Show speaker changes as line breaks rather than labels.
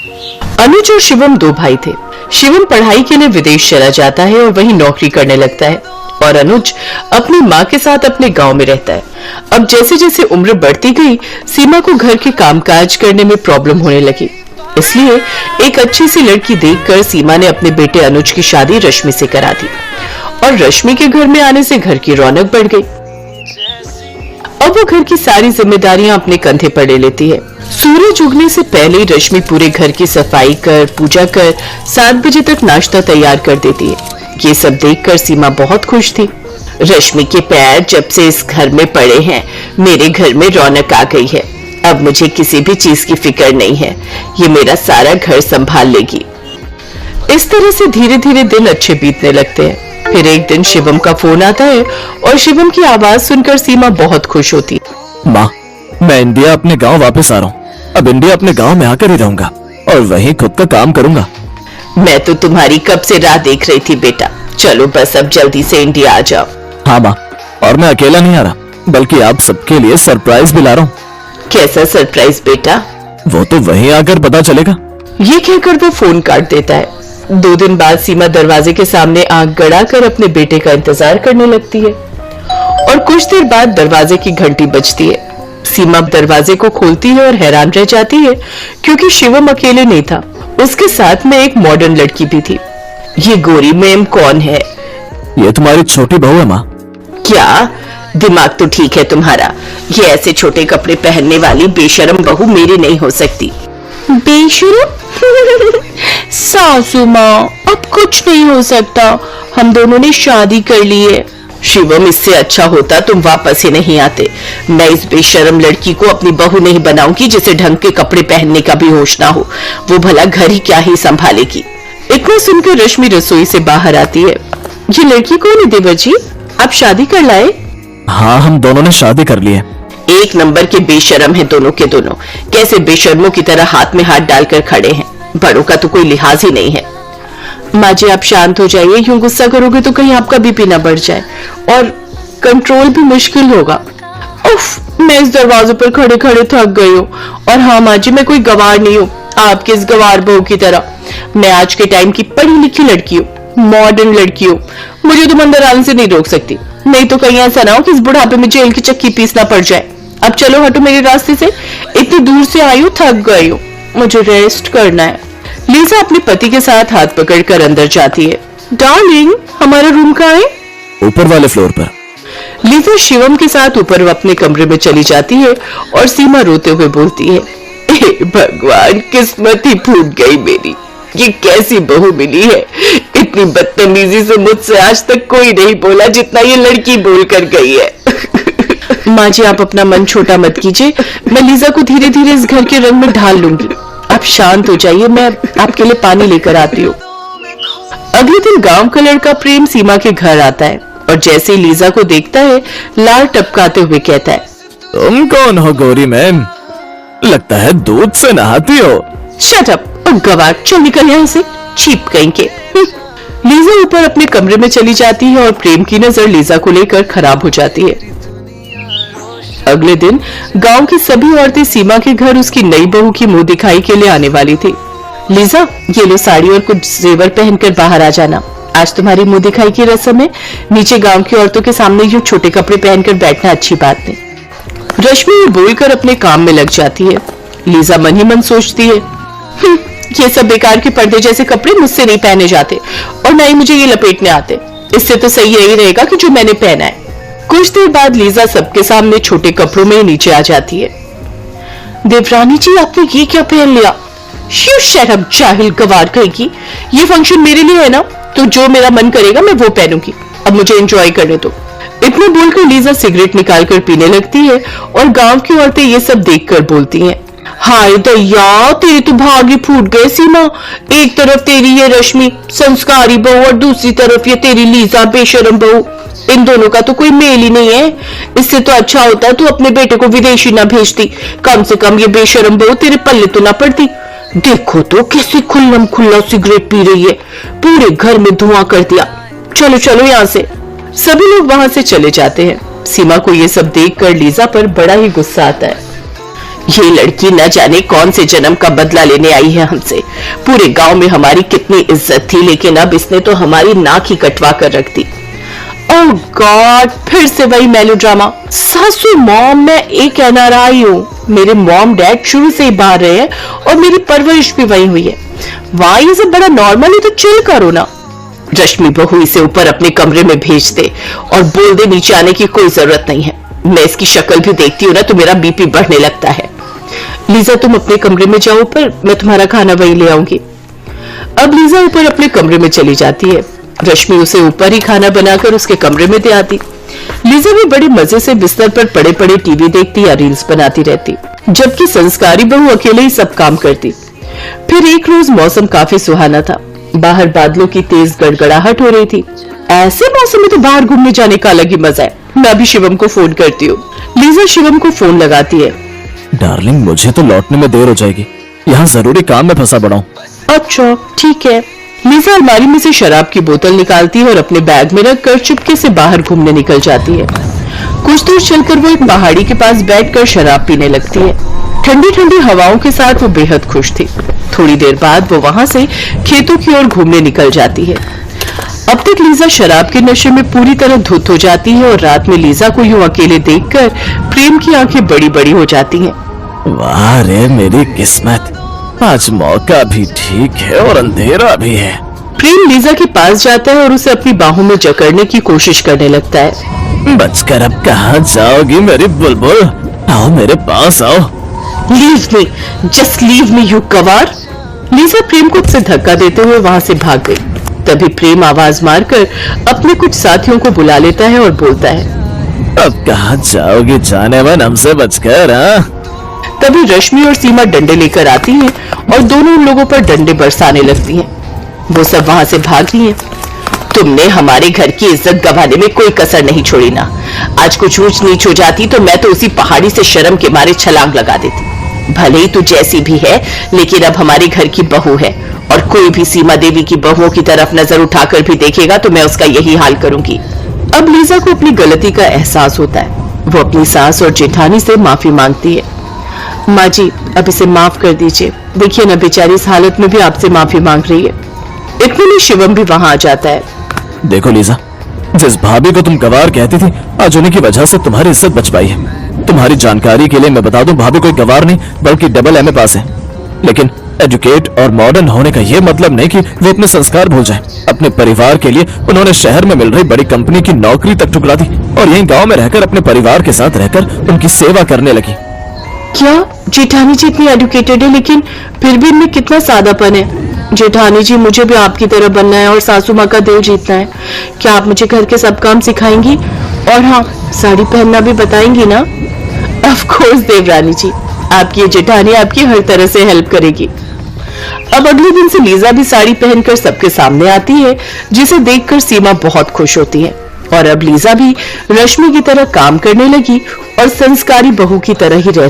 अनुज और शिवम दो भाई थे। शिवम पढ़ाई के लिए विदेश चला जाता है और वहीं नौकरी करने लगता है और अनुज अपनी माँ के साथ अपने गांव में रहता है। अब जैसे जैसे उम्र बढ़ती गई, सीमा को घर के कामकाज करने में प्रॉब्लम होने लगी। इसलिए एक अच्छी सी लड़की देखकर सीमा ने अपने बेटे अनुज की शादी रश्मि से करा दी और रश्मि के घर में आने से घर की रौनक बढ़ गई। अब वो घर की सारी जिम्मेदारियां अपने कंधे पर ले लेती है। सूरज उगने से पहले ही रश्मि पूरे घर की सफाई कर, पूजा कर 7 बजे तक नाश्ता तैयार कर देती है। ये सब देखकर सीमा बहुत खुश थी। रश्मि के पैर जब से इस घर में पड़े हैं, मेरे घर में रौनक आ गई है। अब मुझे किसी भी चीज की फिक्र नहीं है, ये मेरा सारा घर संभाल लेगी। इस तरह से धीरे धीरे दिन अच्छे बीतने लगते हैं। फिर एक दिन शिवम का फोन आता है और शिवम की आवाज सुनकर सीमा बहुत खुश होती है।
माँ, मैं इंडिया अपने गांव वापस आ रहा हूँ। अब इंडिया अपने गांव में आकर ही रहूंगा और वहीं खुद का काम करूंगा।
मैं तो तुम्हारी कब से राह देख रही थी बेटा। चलो बस अब जल्दी से इंडिया आ जाओ।
हाँ माँ, और मैं अकेला नहीं आ रहा, बल्कि आप सबके लिए सरप्राइज भी ला रहा हूँ।
कैसा सरप्राइज बेटा?
वो तो वहीं आकर पता चलेगा।
ये कहकर वो फोन काट देता है। 2 दिन बाद सीमा दरवाजे के सामने आंख गड़ाकर अपने बेटे का इंतजार करने लगती है और कुछ देर बाद दरवाजे की घंटी बजती है। सीमा दरवाजे को खोलती है और हैरान रह जाती है क्योंकि शिवम अकेले नहीं था, उसके साथ में एक मॉडर्न लड़की भी थी। ये गोरी मैम कौन है?
ये तुम्हारी छोटी बहू है माँ।
क्या दिमाग तो ठीक है तुम्हारा? ये ऐसे छोटे कपड़े पहनने वाली बेशरम बहू मेरी नहीं हो सकती। बेशरम? सासू माँ, अब कुछ नहीं हो सकता, हम दोनों ने शादी कर ली है। शिवम, इससे अच्छा होता तुम वापस ही नहीं आते। मैं इस बेशरम लड़की को अपनी बहू नहीं बनाऊंगी जिसे ढंग के कपड़े पहनने का भी होश ना हो। वो भला घर ही क्या ही संभालेगी। इतना सुनकर रश्मि रसोई से बाहर आती है। ये लड़की कौन है देवर जी? आप शादी कर लाए?
हाँ, हम दोनों ने शादी कर ली है।
एक नंबर के बेशरम हैं दोनों के दोनों। कैसे बेशर्मों की तरह हाथ में हाथ डालकर खड़े हैं। बड़ों का तो कोई लिहाज ही नहीं है। माँ जी आप शांत हो जाइए, यूं गुस्सा करोगे तो कहीं आपका बीपी ना बढ़ जाए और कंट्रोल भी मुश्किल होगा। उफ, मैं इस दरवाजे पर खड़े खड़े थक गई हूँ। और हाँ माँ जी, मैं कोई गवार नहीं हूँ आपके इस गवार बहू की तरह। मैं आज के टाइम की पढ़ी लिखी लड़की हूँ, मॉडर्न लड़की हूँ। मुझे तुम अंदर आने से नहीं रोक सकती, नहीं तो कहीं ऐसा ना हो कि इस बुढ़ापे में जेल की चक्की पीसना पड़ जाए। अब चलो हटो मेरे रास्ते से, इतनी दूर से आई हूँ, थक गई हूँ, मुझे रेस्ट करना है। लीजा अपने पति के साथ हाथ पकड़कर अंदर जाती है। डार्लिंग, हमारा रूम कहाँ है?
ऊपर वाले फ्लोर पर।
लीजा शिवम के साथ ऊपर अपने कमरे में चली जाती है और सीमा रोते हुए बोलती है, भगवान, किस्मत ही फूट गई मेरी। ये कैसी बहू मिली है? इतनी बदतमीजी से मुझसे आज तक कोई नहीं बोला जितना ये लड़की बोल कर गई है। माँ जी आप अपना मन छोटा मत कीजिए, मैं लीजा को धीरे धीरे इस घर के रंग में ढाल लूंगी। आप शांत हो जाइए, मैं आपके लिए पानी लेकर आती हूँ। अगले दिन गांव का लड़का प्रेम सीमा के घर आता है और जैसे ही लीजा को देखता है, लार टपकाते हुए कहता है,
तुम कौन हो गोरी मैम? लगता है दूध से नहाती हो।
शट अप और गवार, चल निकल यहाँ से, चीप कहीं के। लीजा ऊपर अपने कमरे में चली जाती है और प्रेम की नजर लीजा को लेकर खराब हो जाती है। अगले दिन गांव की सभी औरतें सीमा के घर उसकी नई बहू की मुंह दिखाई के लिए आने वाली थी। लीजा, ये लो साड़ी और कुछ जेवर पहनकर बाहर आ जाना, आज तुम्हारी मुंह दिखाई की रस्म है। नीचे गांव की औरतों के सामने यूं छोटे कपड़े पहनकर बैठना अच्छी बात नहीं। रश्मि बोलकर अपने काम में लग जाती है। लीजा मन ही मन सोचती है, ये सब बेकार के पर्दे जैसे कपड़े मुझसे नहीं पहने जाते और न ही मुझे ये लपेटने आते। इससे तो सही यही रहेगा कि जो मैंने पहना है। कुछ देर बाद लीजा सबके सामने छोटे कपड़ों में नीचे आ जाती है। देवरानी जी, आपने ये क्या पहन लिया? शट अप जाहिल गवार कहेगी। ये फंक्शन मेरे लिए है ना, तो जो मेरा मन करेगा मैं वो पहनूंगी। अब मुझे एंजॉय करने दो। इतना बोलकर लीजा सिगरेट निकालकर पीने लगती है और गांव की औरतें ये सब देखकर बोलती हैं, हाय दैया, तेरे तो भाग्य फूट गए सीमा। एक तरफ तेरी ये रश्मि संस्कारी बहू और दूसरी तरफ ये तेरी लीजा बेशरम बहू। इन दोनों का तो कोई मेल ही नहीं है। इससे तो अच्छा होता तू अपने बेटे को विदेशी ना भेजती, कम से कम ये बेशरम बहू तेरे पल्ले तो ना पड़ती। देखो तो कैसे खुल्लम खुल्ला सिगरेट पी रही है, पूरे घर में धुआं कर दिया। चलो चलो यहाँ से। सभी लोग वहां से चले जाते हैं। सीमा को ये सब देखकर लीजा पर बड़ा ही गुस्सा आता है। ये लड़की न जाने कौन से जन्म का बदला लेने आई है हमसे। पूरे गांव में हमारी कितनी इज्जत थी, लेकिन अब इसने तो हमारी नाक ही कटवा कर रख दी। ओह गॉड, फिर से वही मेलोड्रामा। सासू मॉम, मैं एक एनआरआई हूँ। मेरे मॉम डैड शुरू से ही बाहर रहे हैं और मेरी परवरिश भी वही हुई है। वहां ये सब बड़ा नॉर्मल है, तो चिल करो ना। रश्मि बहू इसे ऊपर अपने कमरे में भेज दे और बोल दे नीचे आने की कोई जरूरत नहीं है। मैं इसकी शक्ल भी देखती हूँ ना तो मेरा बीपी बढ़ने लगता है। लीजा तुम अपने कमरे में जाओ ऊपर, मैं तुम्हारा खाना वहीं ले आऊंगी। अब लीजा ऊपर अपने कमरे में चली जाती है। रश्मि उसे ऊपर ही खाना बनाकर उसके कमरे में दे आती। लीजा भी बड़े मजे से बिस्तर पर पड़े पड़े टीवी देखती या रील्स बनाती रहती, जबकि संस्कारी बहू अकेले ही सब काम करती। फिर एक रोज मौसम काफी सुहाना था। बाहर बादलों की तेज गड़गड़ाहट हो रही थी। ऐसे मौसम में तो बाहर घूमने जाने का अलग ही मजा है। मैं अभी शिवम को फोन करती हूँ। लीजा शिवम को फोन लगाती है।
डार्लिंग, मुझे तो लौटने में देर हो जाएगी, यहाँ जरूरी काम में फंसा पड़ा हूँ।
अच्छा ठीक है। लीजा अलमारी में से शराब की बोतल निकालती है और अपने बैग में रखकर चुपके से बाहर घूमने निकल जाती है। कुछ दूर चलकर वो एक पहाड़ी के पास बैठकर शराब पीने लगती है। ठंडी ठंडी हवाओं के साथ वो बेहद खुश थी। थोड़ी देर बाद वो वहां से खेतों की ओर घूमने निकल जाती है। अब तक लीजा शराब के नशे में पूरी तरह धुत हो जाती है और रात में लीजा को यूं अकेले देखकर प्रेम की आंखें बड़ी बड़ी हो जाती हैं।
वाह रे मेरी किस्मत, आज मौका भी ठीक है और अंधेरा भी है।
प्रेम लीजा के पास जाता है और उसे अपनी बाहों में जकड़ने की कोशिश करने लगता है।
बचकर अब कहाँ जाओगी मेरी बुलबुल, आओ मेरे पास आओ।
Leave me, just leave me you गवार। लीजा प्रेम को उससे धक्का देते हुए वहां से भाग गई। तभी प्रेम आवाज मारकर अपने कुछ साथियों को बुला लेता है और बोलता है,
अब कहाँ जाओगी जाने मन, हमसे बचकर।
तभी रश्मि और सीमा डंडे लेकर आती हैं और दोनों उन लोगों पर डंडे बरसाने लगती हैं। वो सब वहां से भाग रही हैं। तुमने हमारे घर की इज्जत गंवाने में कोई कसर नहीं छोड़ी ना। आज कुछ ऊंच नीच हो जाती तो मैं तो उसी पहाड़ी से शर्म के मारे छलांग लगा देती। भले ही तू जैसी भी है, लेकिन अब हमारे घर की बहू है और कोई भी सीमा देवी की बहुओं की तरफ नजर उठाकर भी देखेगा तो मैं उसका यही हाल करूंगी। अब लीजा को अपनी गलती का एहसास होता है। वो अपनी सास और जेठानी से माफी मांगती है। माँ जी, अब इसे माफ कर दीजिए। देखिए ना, बेचारी इस हालत में भी आपसे माफी मांग रही है। इतने में शिवम भी वहां आ जाता है।
देखो लीजा, जिस भाभी को तुम गवार कहती थी, आज उन्हीं की वजह से तुम्हारी इज्जत बच पाई है। तुम्हारी जानकारी के लिए मैं बता दूं, भाभी कोई गवार नहीं बल्कि डबल एमए पास है। लेकिन एजुकेट और मॉडर्न होने का ये मतलब नहीं कि वो अपने संस्कार भूल जाए। अपने परिवार के लिए उन्होंने शहर में मिल रही बड़ी कंपनी की नौकरी तक ठुकरा दी और यहीं गांव में रहकर अपने परिवार के साथ रहकर उनकी सेवा करने लगी।
क्या जेठानी जी इतनी एजुकेटेड है, लेकिन फिर भी इनमें कितना सादापन है। जेठानी जी, मुझे भी आपकी तरह बनना है और सासू माँ का दिल जीतना है। क्या आप मुझे घर के सब काम सिखाएंगी? और हाँ, साड़ी पहनना भी बताएंगी ना? ऑफ कोर्स देवरानी जी, आपकी ये जेठानी आपकी हर तरह से हेल्प करेगी। अब अगले दिन से लीजा भी साड़ी पहनकर सबके सामने आती है, जिसे देखकर सीमा बहुत खुश होती है। और अब लीजा भी रश्मि की तरह काम करने लगी और संस्कारी बहू की तरह ही रहने